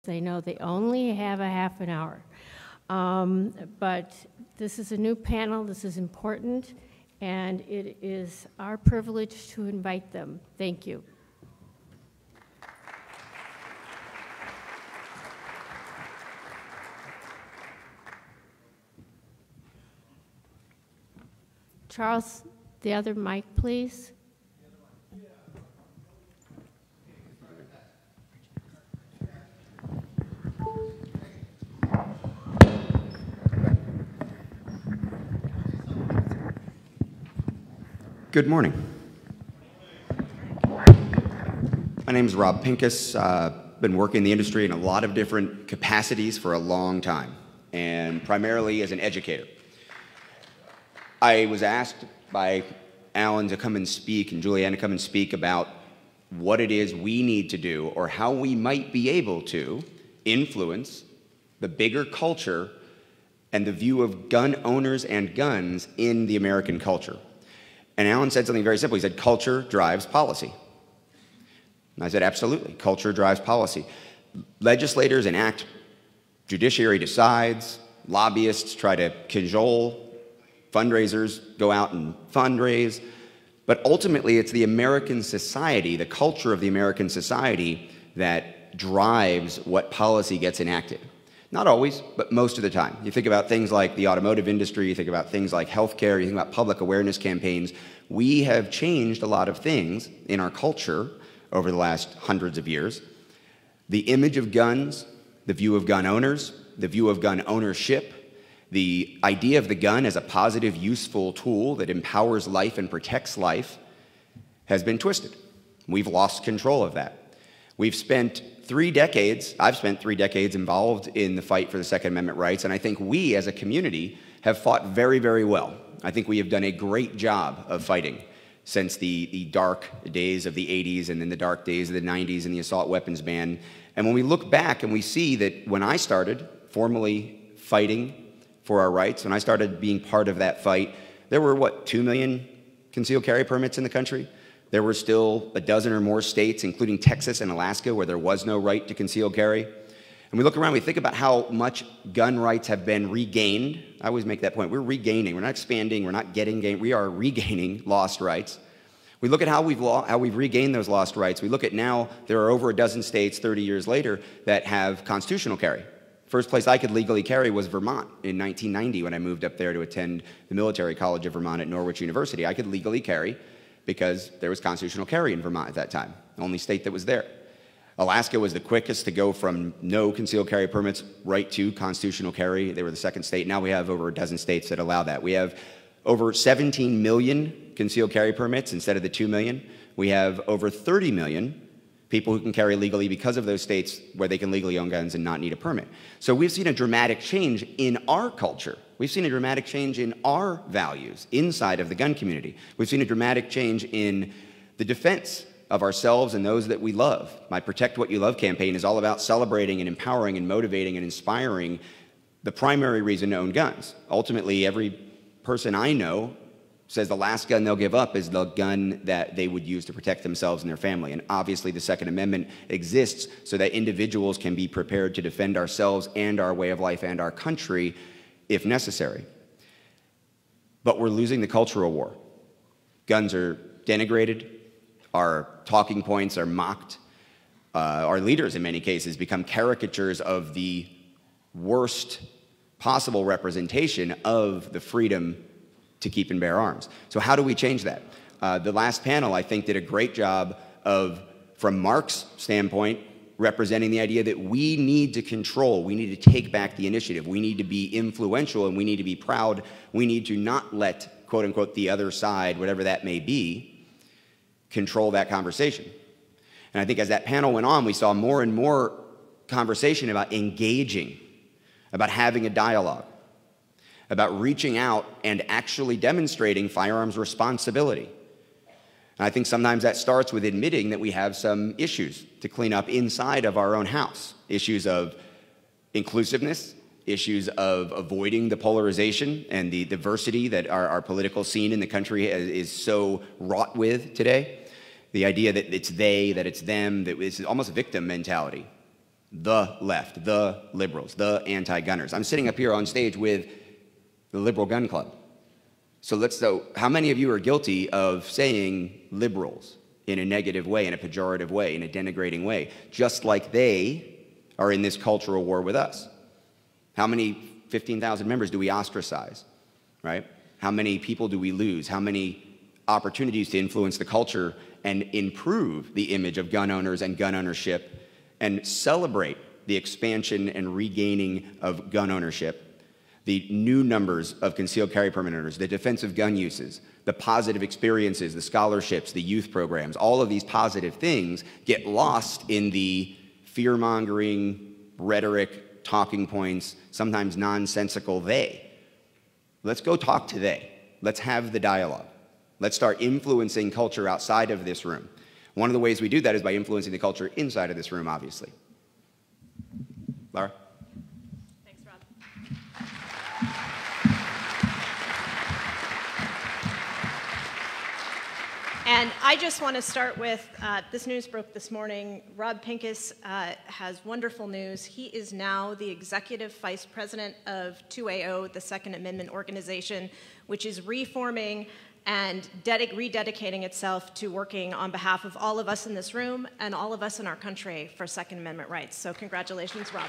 They know they only have a half an hour. But this is a new panel, this is important, and it is our privilege to invite them. Thank you. Charles, the other mic, please. Good morning. My name is Rob Pincus. Been working in the industry in a lot of different capacities for a long time, and primarily as an educator. I was asked by Alan to come and speak and Julianne to come and speak about what it is we need to do or how we might be able to influence the bigger culture and the view of gun owners and guns in the American culture. And Alan said something very simple. He said, culture drives policy. And I said, absolutely, culture drives policy. Legislators enact, judiciary decides, lobbyists try to cajole, fundraisers go out and fundraise. But ultimately, it's the American society, the culture of the American society that drives what policy gets enacted. Not always, but most of the time. You think about things like the automotive industry, you think about things like healthcare, you think about public awareness campaigns. We have changed a lot of things in our culture over the last hundreds of years. The image of guns, the view of gun owners, the view of gun ownership, the idea of the gun as a positive, useful tool that empowers life and protects life has been twisted. We've lost control of that. We've spent 3 decades, I've spent 3 decades involved in the fight for the Second Amendment rights, and I think we as a community have fought very, very well. I think we have done a great job of fighting since the dark days of the 80s and then the dark days of the 90s and the assault weapons ban. And when we look back and we see that when I started formally fighting for our rights, when I started being part of that fight, there were, what, 2 million concealed carry permits in the country? There were still a dozen or more states, including Texas and Alaska, where there was no right to concealed carry. And we look around, we think about how much gun rights have been regained. I always make that point. We're regaining. We're not expanding. We're not getting gained. We are regaining lost rights. We look at how we've regained those lost rights. We look at now there are over a dozen states 30 years later that have constitutional carry. First place I could legally carry was Vermont in 1990 when I moved up there to attend the Military College of Vermont at Norwich University. I could legally carry because there was constitutional carry in Vermont at that time, the only state that was there. Alaska was the quickest to go from no concealed carry permits right to constitutional carry. They were the second state. Now we have over a dozen states that allow that. We have over 17 million concealed carry permits instead of the 2 million. We have over 30 million people who can carry legally because of those states where they can legally own guns and not need a permit. So we've seen a dramatic change in our culture. We've seen a dramatic change in our values inside of the gun community. We've seen a dramatic change in the defense of ourselves and those that we love. My Protect What You Love campaign is all about celebrating and empowering and motivating and inspiring the primary reason to own guns. Ultimately, every person I know says the last gun they'll give up is the gun that they would use to protect themselves and their family. And obviously the Second Amendment exists so that individuals can be prepared to defend ourselves and our way of life and our country if necessary. But we're losing the cultural war. Guns are denigrated, our talking points are mocked, our leaders in many cases become caricatures of the worst possible representation of the freedom to keep and bear arms. So how do we change that? The last panel, I think, did a great job of, from Mark's standpoint, representing the idea that we need to control, we need to take back the initiative, we need to be influential, and we need to be proud. We need to not let, quote unquote, the other side, whatever that may be, control that conversation. And I think as that panel went on, we saw more and more conversation about engaging, about having a dialogue, about reaching out and actually demonstrating firearms responsibility. And I think sometimes that starts with admitting that we have some issues to clean up inside of our own house. Issues of inclusiveness, issues of avoiding the polarization and the diversity that our political scene in the country is so wrought with today. The idea that it's they, that it's them, that it's almost a victim mentality. The left, the liberals, the anti-gunners. I'm sitting up here on stage with the Liberal Gun Club. So how many of you are guilty of saying liberals in a negative way, in a pejorative way, in a denigrating way, just like they are in this cultural war with us? How many 15,000 members do we ostracize, right? How many people do we lose? How many opportunities to influence the culture and improve the image of gun owners and gun ownership and celebrate the expansion and regaining of gun ownership, the new numbers of concealed carry permit owners, the defensive gun uses, the positive experiences, the scholarships, the youth programs, all of these positive things get lost in the fear-mongering, rhetoric, talking points, sometimes nonsensical they. Let's go talk to they. Let's have the dialogue. Let's start influencing culture outside of this room. One of the ways we do that is by influencing the culture inside of this room, obviously. Laura? Thanks, Rob. And I just want to start with, this news broke this morning. Rob Pincus has wonderful news. He is now the Executive Vice President of 2AO, the Second Amendment organization, which is reforming and rededicating itself to working on behalf of all of us in this room and all of us in our country for Second Amendment rights. So congratulations, Rob.